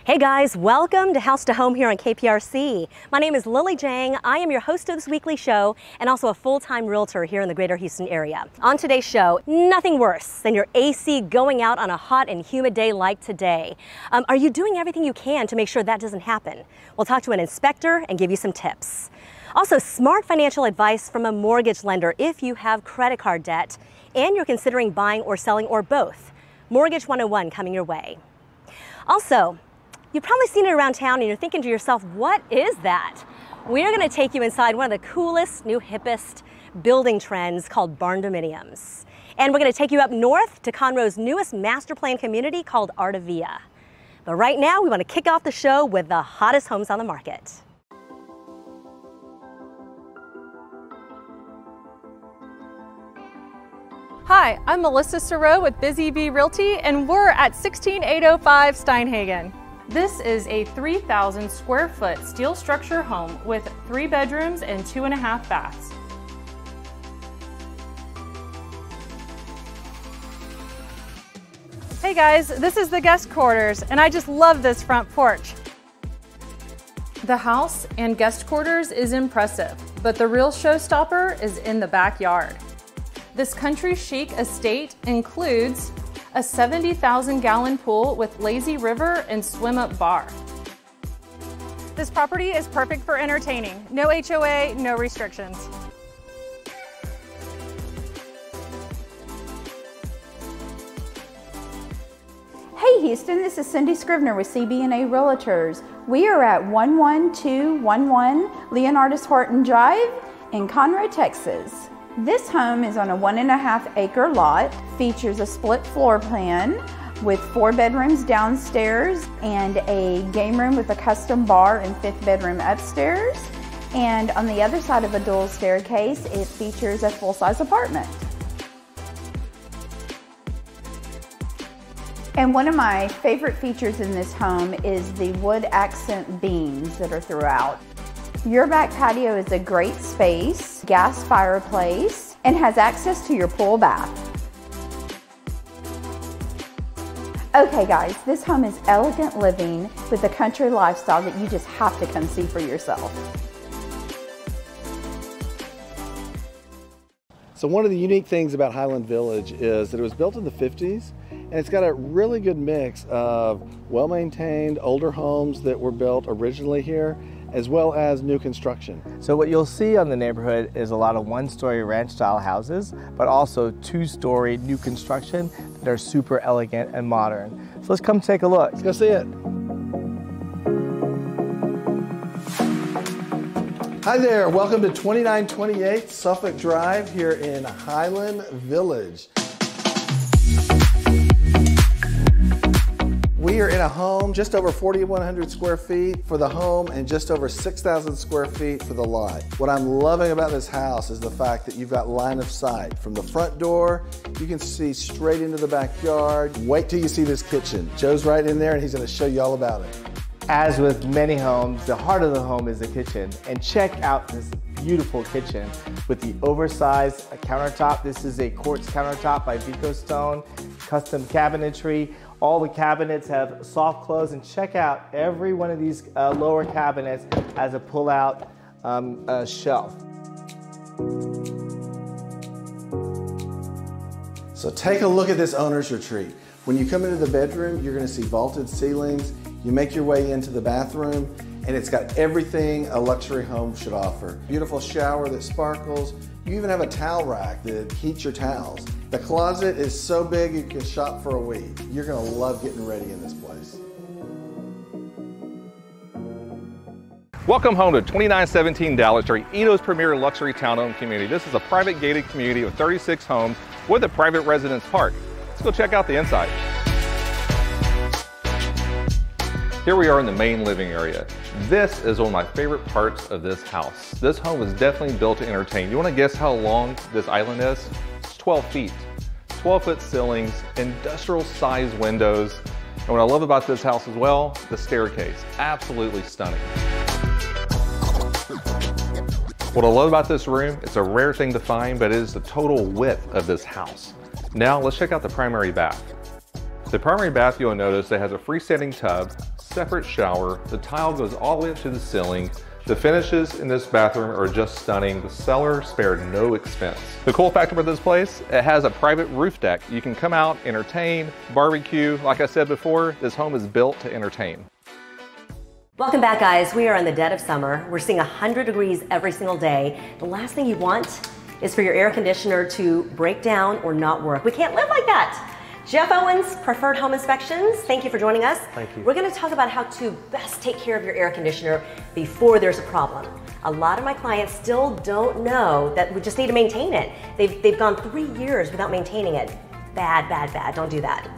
Hey guys, welcome to House to Home here on KPRC. My name is Lily Jang. I am your host of this weekly show and also a full-time realtor here in the greater Houston area. On today's show, nothing worse than your AC going out on a hot and humid day like today. Are you doing everything you can to make sure that doesn't happen? We'll talk to an inspector and give you some tips. Also, smart financial advice from a mortgage lender if you have credit card debt and you're considering buying or selling or both. Mortgage 101 coming your way. Also, you've probably seen it around town and you're thinking to yourself, what is that? We're going to take you inside one of the coolest, new, hippest building trends called Barndominiums. And we're going to take you up north to Conroe's newest master plan community called Artavia. But right now, we want to kick off the show with the hottest homes on the market. Hi, I'm Melissa Sereau with Busy Bee Realty, and we're at 16805 Steinhagen. This is a 3,000 square foot steel structure home with 3 bedrooms and 2.5 baths. Hey guys, this is the guest quarters, and I just love this front porch. The house and guest quarters is impressive, but the real showstopper is in the backyard. This country chic estate includes a 70,000-gallon pool with lazy river and swim-up bar. This property is perfect for entertaining. No HOA, no restrictions. Hey Houston, this is Cindy Scrivener with CB&A Realtors. We are at 11211 Leonardis Horton Drive in Conroe, Texas. This home is on a 1.5 acre lot, features a split floor plan with 4 bedrooms downstairs and a game room with a custom bar and 5th bedroom upstairs. And on the other side of a dual staircase, it features a full-size apartment. And one of my favorite features in this home is the wood accent beams that are throughout. Your back patio is a great space, gas fireplace, and has access to your pool bath. Okay guys, this home is elegant living with a country lifestyle that you just have to come see for yourself. So one of the unique things about Highland Village is that it was built in the 50s, and it's got a really good mix of well-maintained older homes that were built originally here, as well as new construction. So what you'll see on the neighborhood is a lot of 1-story ranch style houses, but also 2-story new construction that are super elegant and modern. So let's come take a look. Let's go see it. Hi there, welcome to 2928 Suffolk Drive here in Highland Village. We are in a home just over 4,100 square feet for the home and just over 6,000 square feet for the lot. What I'm loving about this house is the fact that you've got line of sight. From the front door, you can see straight into the backyard. Wait till you see this kitchen. Joe's right in there and he's gonna show you all about it. As with many homes, the heart of the home is the kitchen. And check out this beautiful kitchen with the oversized countertop. This is a quartz countertop by Vico Stone, custom cabinetry. All the cabinets have soft close, and check out every one of these lower cabinets has a pull-out shelf. So take a look at this owner's retreat. When you come into the bedroom, you're gonna see vaulted ceilings. You make your way into the bathroom, and it's got everything a luxury home should offer. Beautiful shower that sparkles. You even have a towel rack that heats your towels. The closet is so big you can shop for a week. You're gonna love getting ready in this place. Welcome home to 2917 Dallas Street, Edo's premier luxury townhome community. This is a private gated community with 36 homes with a private residence park. Let's go check out the inside. Here we are in the main living area. This is one of my favorite parts of this house. This home was definitely built to entertain. You want to guess how long this island is? It's 12 feet. 12-foot ceilings, industrial size windows. And what I love about this house as well, the staircase. Absolutely stunning. What I love about this room, it's a rare thing to find, but it is the total width of this house. Now let's check out the primary bath. The primary bath, you'll notice it has a freestanding tub, separate shower. The tile goes all the way up to the ceiling. The finishes in this bathroom are just stunning. The seller spared no expense. The cool factor about this place, it has a private roof deck. You can come out, entertain, barbecue. Like I said before, this home is built to entertain. Welcome back, guys. We are in the dead of summer. We're seeing 100 degrees every single day. The last thing you want is for your air conditioner to break down or not work. We can't live like that. Jeff Owens, Preferred Home Inspections, thank you for joining us. Thank you. We're going to talk about how to best take care of your air conditioner before there's a problem. A lot of my clients still don't know that we just need to maintain it. They've gone 3 years without maintaining it. Bad, bad, bad. Don't do that.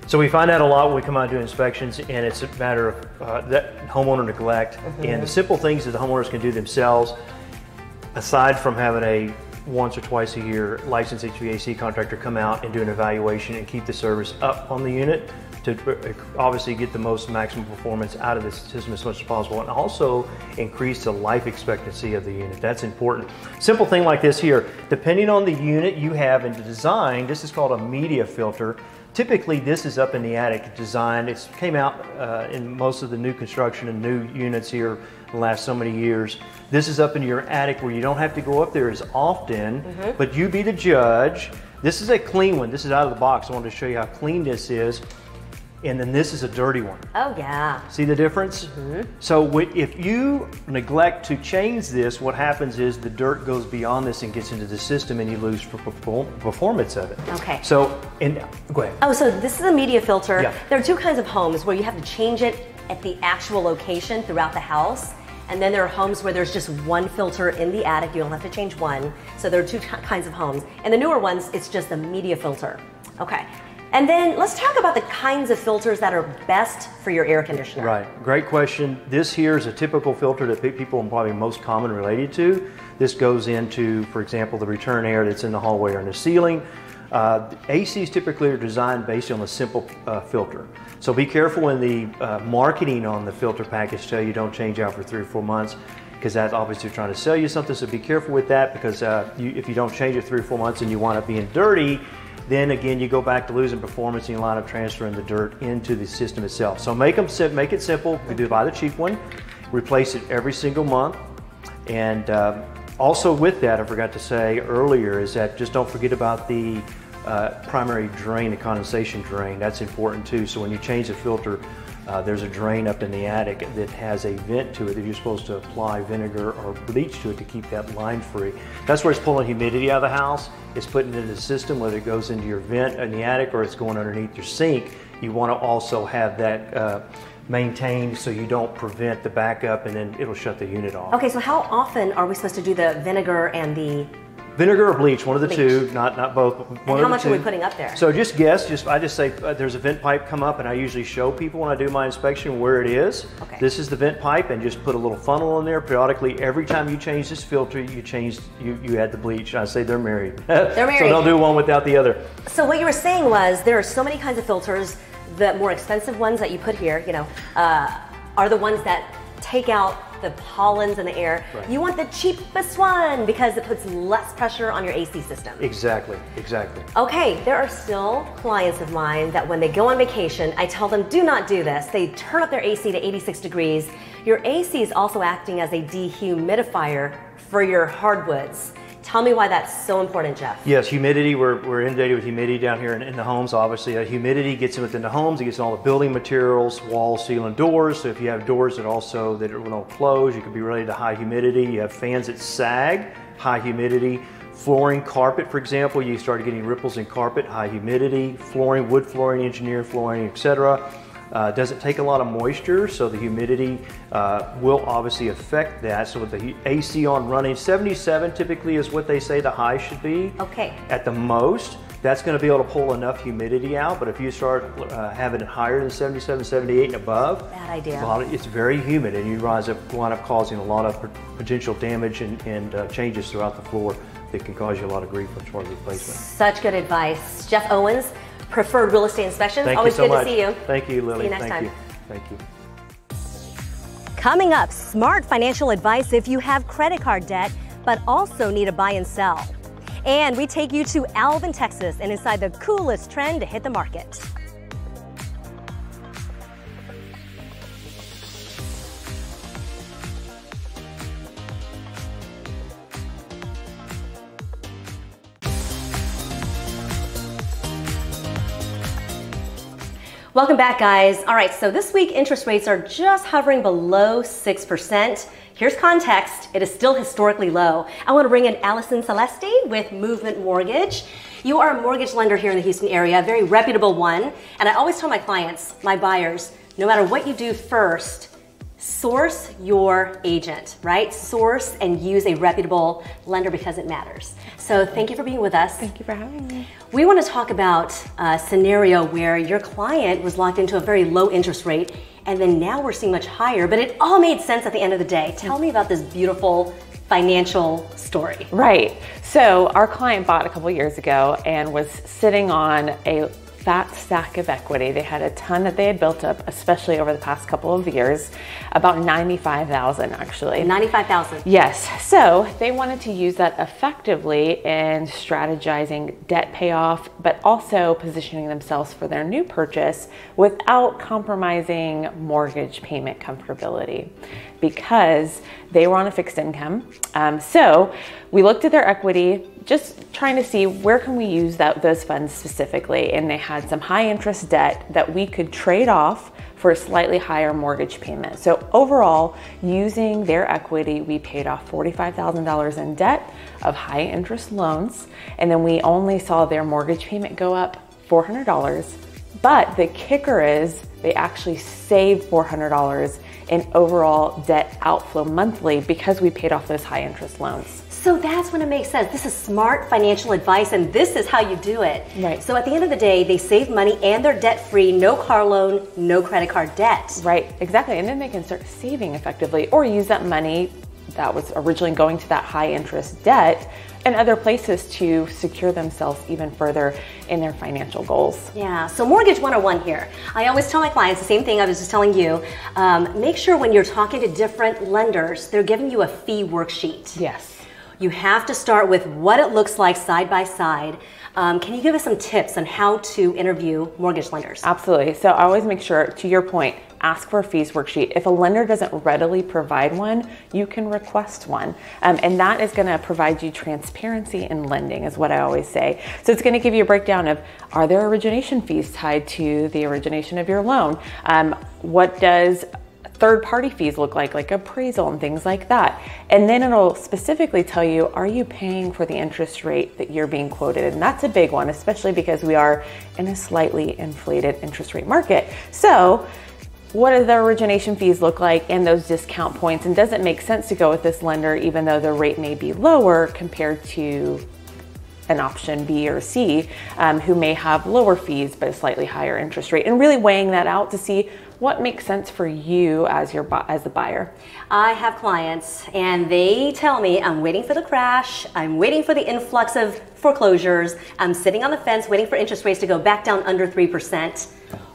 So we find out a lot when we come out and do inspections, and it's a matter of that homeowner neglect. And the simple things that the homeowners can do themselves, aside from having a once or twice a year licensed HVAC contractor come out and do an evaluation and keep the service up on the unit to obviously get the most maximum performance out of the system as much as possible, and also increase the life expectancy of the unit. That's important. Simple thing like this here, depending on the unit you have in the design, this is called a media filter. Typically this is up in the attic design. It came out in most of the new construction and new units here the last so many years. This is up in your attic where you don't have to go up there as often, but you be the judge. This is a clean one. This is out of the box. I wanted to show you how clean this is. And then this is a dirty one. Oh yeah. See the difference? So if you neglect to change this, what happens is the dirt goes beyond this and gets into the system and you lose performance of it. Okay. So, go ahead. Oh, so this is a media filter. Yeah. There are two kinds of homes where you have to change it at the actual location throughout the house. And then there are homes where there's just one filter in the attic. You don't have to change one. So there are two kinds of homes. And the newer ones, it's just a media filter. Okay. And then let's talk about the kinds of filters that are best for your air conditioner. Right, great question. This here is a typical filter that people are probably most common related to. This goes into, for example, the return air that's in the hallway or in the ceiling. ACs typically are designed based on a simple filter. So be careful when the marketing on the filter package tell you don't change out for 3 or 4 months, because that's obviously trying to sell you something. So be careful with that, because if you don't change it 3 or 4 months and you wind up being dirty, then again you go back to losing performance and you line up transferring the dirt into the system itself. So make it simple. We do buy the cheap one, replace it every single month. And also with that, I forgot to say earlier, is that just don't forget about the primary drain, the condensation drain. That's important too. So when you change the filter, there's a drain up in the attic that has a vent to it that you're supposed to apply vinegar or bleach to it to keep that line free. That's where it's pulling humidity out of the house. It's putting it into the system, whether it goes into your vent in the attic or it's going underneath your sink. You want to also have that maintained so you don't prevent the backup, and then it'll shut the unit off. Okay, so how often are we supposed to do the vinegar and the vinegar or bleach, one of the two, not both. And how much are we putting up there? So just guess. I just say there's a vent pipe come up, and I usually show people when I do my inspection where it is. Okay. This is the vent pipe, and just put a little funnel in there periodically. Every time you change this filter, you add the bleach. I say they're married. They're married. So they'll do one without the other. So what you were saying was there are so many kinds of filters. The more expensive ones that you put here, are the ones that take out the pollens in the air. Right. You want the cheapest one because it puts less pressure on your AC system. Exactly. Okay, there are still clients of mine that when they go on vacation, I tell them do not do this. They turn up their AC to 86 degrees. Your AC is also acting as a dehumidifier for your hardwoods. Tell me why that's so important, Jeff. Yes, humidity, we're inundated with humidity down here in the homes, obviously. Humidity gets within the homes, it gets in all the building materials, walls, ceiling, doors. So if you have doors that don't close, you could be related to high humidity. You have fans that sag, high humidity. Flooring, carpet, for example, you start getting ripples in carpet, high humidity. Flooring, wood flooring, engineered flooring, etc. Doesn't take a lot of moisture, so the humidity will obviously affect that. So with the AC on running, 77 typically is what they say the high should be. Okay. At the most, that's going to be able to pull enough humidity out, but if you start having it higher than 77, 78 and above, bad idea. It's very humid, and you wind up causing a lot of potential damage and changes throughout the floor that can cause you a lot of grief as far as replacement. Such good advice. Jeff Owens, Preferred Real Estate Inspections. Thank Always you so good much. to see you. Thank you, Lily. See you next time. Thank you. Coming up, smart financial advice if you have credit card debt, but also need to buy and sell. And we take you to Alvin, Texas, and inside the coolest trend to hit the market. Welcome back, guys. All right, so this week interest rates are just hovering below 6%. Here's context. It is still historically low. I want to bring in Allison Celeste with Movement Mortgage. You are a mortgage lender here in the Houston area, a very reputable one. And I always tell my clients, my buyers, no matter what you do first, source your agent, right? Source and use a reputable lender because it matters. So thank you for being with us. Thank you for having me. We want to talk about a scenario where your client was locked into a very low interest rate, and then now we're seeing much higher, but it all made sense at the end of the day. Tell me about this beautiful financial story. Right. So our client bought a couple years ago and was sitting on a fat stack of equity. They had a ton that they had built up, especially over the past couple of years, about $95,000 actually. $95,000. Yes. So they wanted to use that effectively in strategizing debt payoff, but also positioning themselves for their new purchase without compromising mortgage payment comfortability, because they were on a fixed income. So we looked at their equity, just trying to see where can we use those funds specifically. And they had some high interest debt that we could trade off for a slightly higher mortgage payment. So overall, using their equity, we paid off $45,000 in debt of high interest loans. And then we only saw their mortgage payment go up $400. But the kicker is they actually saved $400 in overall debt outflow monthly because we paid off those high interest loans. So that's when it makes sense. This is smart financial advice, and this is how you do it. Right. So at the end of the day, they save money and they're debt free, no car loan, no credit card debt. Right, exactly. And then they can start saving effectively or use that money that was originally going to that high interest debt and other places to secure themselves even further in their financial goals. Yeah, so Mortgage 101 here. I always tell my clients the same thing I was just telling you. Make sure when you're talking to different lenders, they're giving you a fee worksheet. Yes. You have to start with what it looks like side by side. Can you give us some tips on how to interview mortgage lenders? Absolutely. So I always make sure, to your point, ask for a fees worksheet. If a lender doesn't readily provide one, you can request one. And that is going to provide you transparency in lending, is what I always say. So it's going to give you a breakdown of, are there origination fees tied to the origination of your loan? What does third-party fees look like appraisal and things like that. And then it'll specifically tell you, are you paying for the interest rate that you're being quoted? And that's a big one, especially because we are in a slightly inflated interest rate market. So what do the origination fees look like and those discount points? And does it make sense to go with this lender even though the rate may be lower compared to an option B or C, who may have lower fees but a slightly higher interest rate, and really weighing that out to see what makes sense for you as the buyer. I have clients and they tell me, I'm waiting for the crash, I'm waiting for the influx of foreclosures, I'm sitting on the fence waiting for interest rates to go back down under 3%.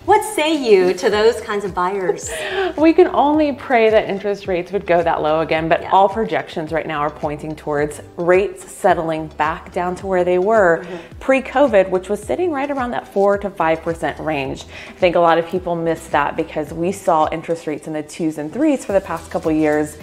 What say you to those kinds of buyers? We can only pray that interest rates would go that low again, but yeah. All projections right now are pointing towards rates settling back down to where they were pre-COVID, which was sitting right around that 4 to 5% range. I think a lot of people miss that because we saw interest rates in the 2s and 3s for the past couple years.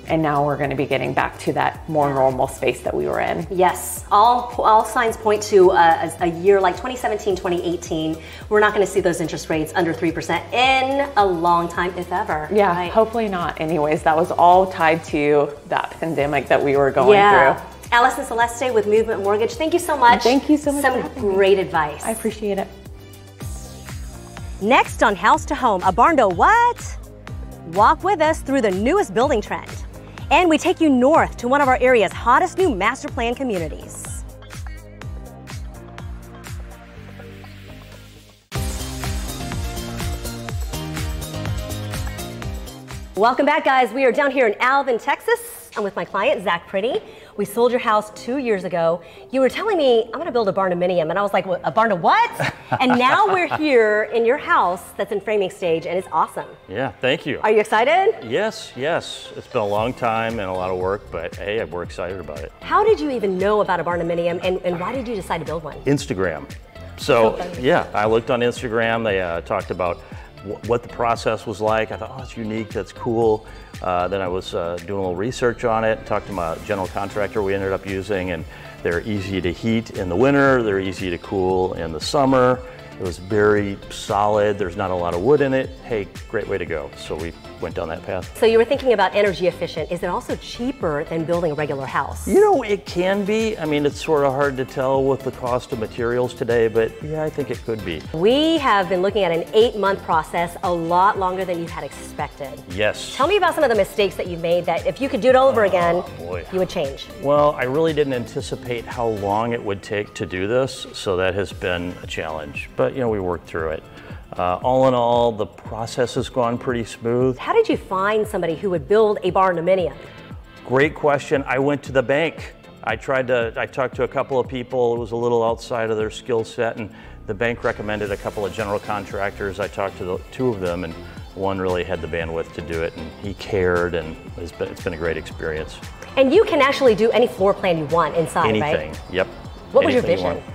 And now we're going to be getting back to that more normal space that we were in. Yes, all signs point to a year like 2017, 2018. We're not going to see those interest rates under 3% in a long time, if ever. Yeah, right? Hopefully not. Anyways, that was all tied to that pandemic that we were going through. Allison Celeste with Movement Mortgage, thank you so much. Thank you so much. Some great advice. I appreciate it. Next on House to Home, a barn to what? Walk with us through the newest building trend. And we take you north to one of our area's hottest new master plan communities. Welcome back, guys. We are down here in Alvin, Texas. I'm with my client, Zach Pretty. We sold your house 2 years ago. You were telling me, I'm gonna build a barndominium, and I was like, a barn to what? And now we're here in your house that's in framing stage, and it's awesome. Yeah, thank you. Are you excited? Yes. It's been a long time and a lot of work, but hey, we're excited about it. How did you even know about a barndominium, and why did you decide to build one? Instagram. So yeah, I looked on Instagram. They talked about what the process was like. I thought, oh, it's unique, that's cool. Then I was doing a little research on it, talked to my general contractor we ended up using, and they're easy to heat in the winter, they're easy to cool in the summer, It was very solid. There's not a lot of wood in it. Hey, great way to go. So we went down that path. So you were thinking about energy efficient. Is it also cheaper than building a regular house? You know, it can be. I mean, it's sort of hard to tell with the cost of materials today, but yeah, I think it could be. We have been looking at an 8-month process, a lot longer than you had expected. Yes. Tell me about some of the mistakes that you've made that if you could do it all over again, boy. you would change. Well, I really didn't anticipate how long it would take to do this, so that has been a challenge. But, you know, we worked through it. All in all, the process has gone pretty smooth. How did you find somebody who would build a barndominium? Great question. I went to the bank. I talked to a couple of people. It was a little outside of their skill set, and the bank recommended a couple of general contractors. I talked to the 2 of them, and one really had the bandwidth to do it, and he cared, and it's been a great experience. And you can actually do any floor plan you want inside, Anything, right? Yep. What was your Anything vision?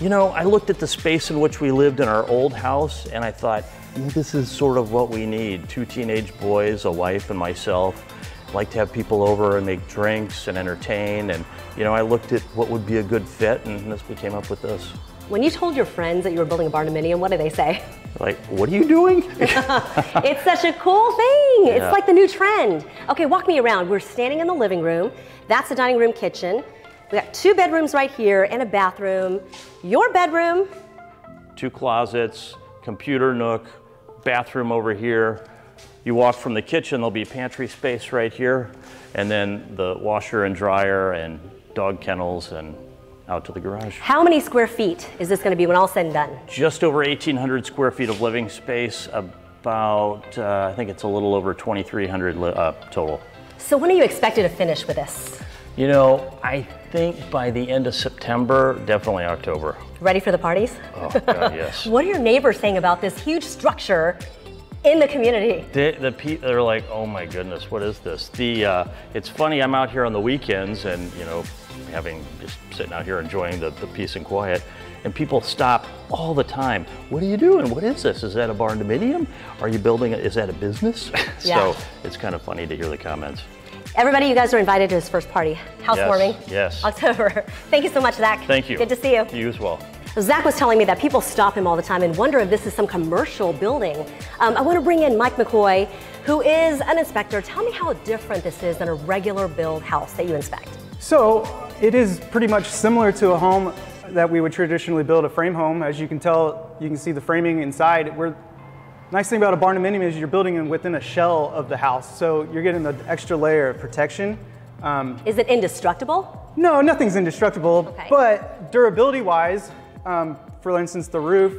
You know, I looked at the space in which we lived in our old house, and I thought, this is sort of what we need. 2 teenage boys, a wife, and myself. Like to have people over and make drinks and entertain, and you know, I looked at what would be a good fit, and we came up with this. When you told your friends that you were building a barndominium, what did they say? Like, what are you doing? It's such a cool thing. Yeah. It's like the new trend. Okay, walk me around. We're standing in the living room. That's the dining room kitchen. We got 2 bedrooms right here and a bathroom. Your bedroom. 2 closets, computer nook, bathroom over here. You walk from the kitchen, there'll be pantry space right here, and then the washer and dryer and dog kennels and out to the garage. How many square feet is this going to be when all said and done? Just over 1,800 square feet of living space, about, I think it's a little over 2,300 total. So when are you expected to finish with this? You know, I think by the end of September, definitely October. Ready for the parties? Oh, God, yes. What are your neighbors saying about this huge structure in the community? They're like, oh my goodness, what is this? It's funny, I'm out here on the weekends and, you know, just sitting out here enjoying the peace and quiet, and people stop all the time. What are you doing? What is this? Is that a barndominium? Are you building it? Is that a business? Yeah. So it's kind of funny to hear the comments. Everybody, you guys are invited to his first party. Housewarming. Yes. October. Thank you so much, Zach. Thank you. Good to see you. You as well. Zach was telling me that people stop him all the time and wonder if this is some commercial building. I want to bring in Mike McCoy, who is an inspector. Tell me how different this is than a regular build house that you inspect. So it is pretty much similar to a home that we would traditionally build, a frame home. As you can tell, you can see the framing inside. Nice thing about a barndominium is you're building within a shell of the house, so you're getting an extra layer of protection. Is it indestructible? No, nothing's indestructible, Okay. but durability-wise, for instance, the roof,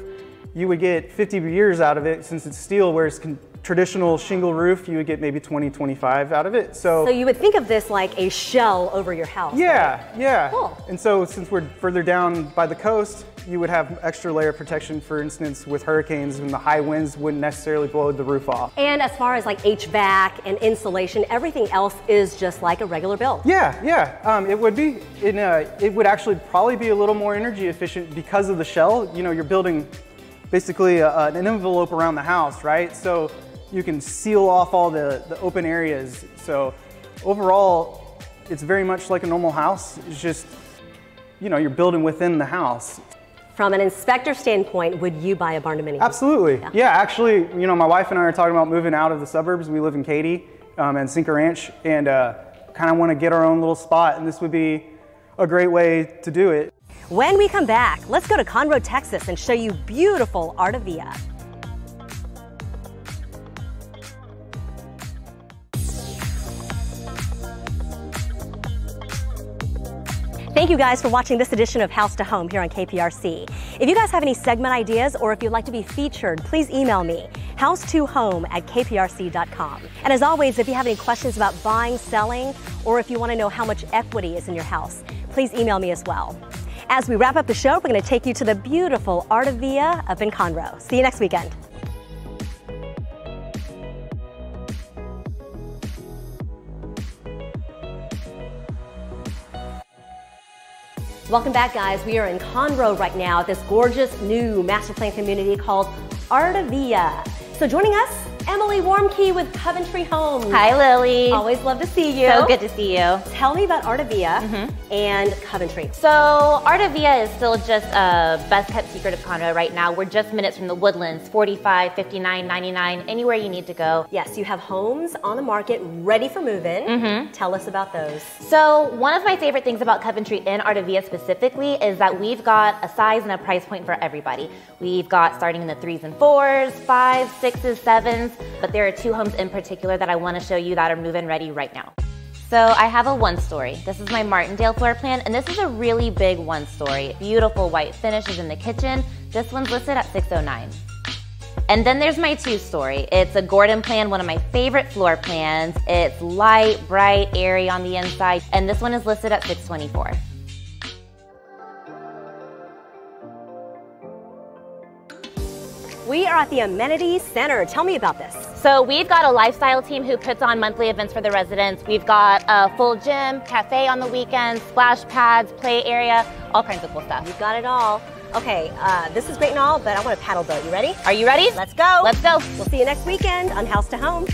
you would get 50 years out of it since it's steel, whereas traditional shingle roof, you would get maybe 20, 25 out of it. So you would think of this like a shell over your house. Yeah, right? yeah. Cool. And so since we're further down by the coast, you would have extra layer of protection, for instance, with hurricanes, and the high winds wouldn't necessarily blow the roof off. And as far as like HVAC and insulation, everything else is just like a regular build. Yeah, yeah, it would be. It would actually probably be a little more energy efficient because of the shell. You know, you're building basically an envelope around the house, right? So you can seal off all the open areas. So overall, it's very much like a normal house. It's just, you know, you're building within the house. From an inspector standpoint, would you buy a barndominium? Absolutely. Yeah, actually, you know, my wife and I are talking about moving out of the suburbs. We live in Katy and Cinco Ranch, and kind of want to get our own little spot, and this would be a great way to do it. When we come back, let's go to Conroe, Texas and show you beautiful Artavia. Thank you guys for watching this edition of House to Home here on KPRC. If you guys have any segment ideas or if you'd like to be featured, please email me, house2home@kprc.com. And as always, if you have any questions about buying, selling, or if you want to know how much equity is in your house, please email me as well. As we wrap up the show, we're going to take you to the beautiful Artavia up in Conroe. See you next weekend. Welcome back, guys. We are in Conroe right now at this gorgeous new master plan community called Artavia. So joining us Emily Warmkey with Coventry Homes. Hi, Lily. Always love to see you. So good to see you. Tell me about Artavia and Coventry. So Artavia is still just a best kept secret of condo right now. We're just minutes from the Woodlands, 45, 59, 99, anywhere you need to go. Yes, you have homes on the market ready for move-in. Tell us about those. So one of my favorite things about Coventry and Artavia specifically is that we've got a size and a price point for everybody. We've got starting in the 3s and 4s, 5s, 6s, 7s, but there are 2 homes in particular that I want to show you that are move-in ready right now. So I have a 1-story. This is my Martindale floor plan, and this is a really big 1-story. Beautiful white finishes in the kitchen. This one's listed at $609. And then there's my 2-story. It's a Gordon plan, one of my favorite floor plans. It's light, bright, airy on the inside, and this one is listed at $624. We are at the Amenities Center. Tell me about this. So we've got a lifestyle team who puts on monthly events for the residents. We've got a full gym, cafe on the weekends, splash pads, play area, all kinds of cool stuff. You've got it all. Okay, this is great and all, but I want a paddle boat. You ready? Are you ready? Let's go. Let's go. We'll see you next weekend on House to Home.